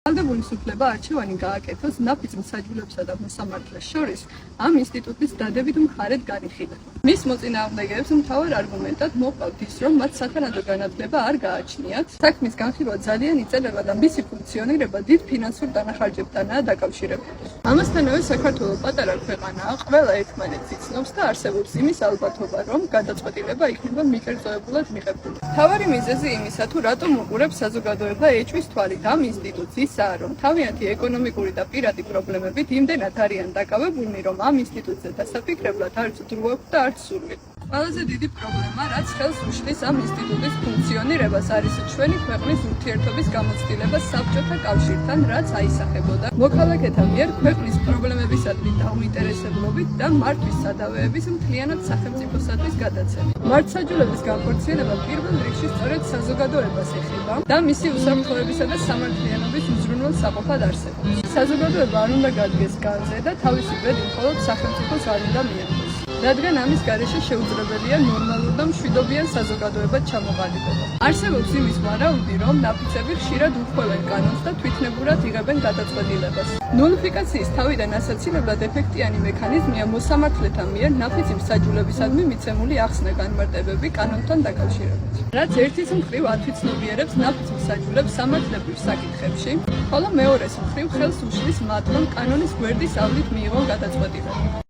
Ვალდებული სუფლება არჩევანი გააკეთოს ნაფიც მსაჯულებსა და მოსამართლეს შორის ამ ინსტიტუტის დადებით მხარედ განიხილება. მის მოწინააღმდეგეებს მთავარ არგუმენტად მოყავთ ის, რომ მათ სათანადო განათლება არ გააჩნიათ, საქმის განხილვა ძალიან იწედება და მისი ფუნქციონირება დიდ ფინანსურ დანახარჯებთანაა დაკავშირებული. ამასთანავე საქართველო პატარა ქვეყანაა, ყველა ერთმანეთს იცნობს და არსებობს იმის ალბათობა, რომ გადაწყვეტილება იქნება მიკერძოებულად მიღებული. მთავარი მიზეზი იმისა, თუ რატომ უყურებს საზოგადოება ეჭვის თვალით ამ ინსტიტუტს ისაა, რომ თავიანთი ეკონომიკური და პირადი პრობლემებით იმდენად არიან დაკავებულნი, რომ ამ ინსტიტუტზე დასაფიქრებლად არც დრო აქვს და არც სურვილი. ყველაზე დიდი პრობლემა, რაც ხელს უშლის ამ ინსტიტუტის ფუნქციონირებას, არის ჩვენი ქვეყნის ურთიერთობის გამოცდილება საბჭოთა კავშირთან, რაც აისახებოდა მოქალაქეთა მიერ ქვეყნის პრობლემებისადმი დაუინტერესებლობით და მართვის სადავეების მთლიანად სახელმწიფოსათვის გადაცემით. მართლმსაჯულების განხორციელება პირველ რიგში სწორედ საზოგადოებას ეხება და მისი უსაფრთხოებისა და სამართლიანობის უზრუნველ საყოფად არსებობს. საზოგადოება არ უნდა გადგეს განზე და თავისი ბედი მხოლოდ სახელმწიფოს არ უნდა მიიღოს. რადგან ამის გარეშე შეუძლებელია ნორმალურ და მშვიდობიან საზოგადოებად ჩამოყალიბება. არსებობს იმის ვარაუდი, რომ ნაფიცები ხშირად უხვევენ კანონს და თვითნებურად იღებენ გადაწყვეტილებას. ნულიფიკაციის თავიდან ასაცილებლად ეფექტიანი მექანიზმია მოსამართლეთა მიერ ნაფიცი მსაჯულებისადმი მიცემული ახსნა განმარტებები კანონთან დაკავშირებით. რაც ერთის მხრივ ათვიცნობიერებს ნაფიც მსაჯულებს სამართლებრივ საკითხებში, ხოლო მეორეს მხრივ ხელს უშლის მათ, რომ კანონის გვერდის ავლით მიიღონ გადაწყვეტილება.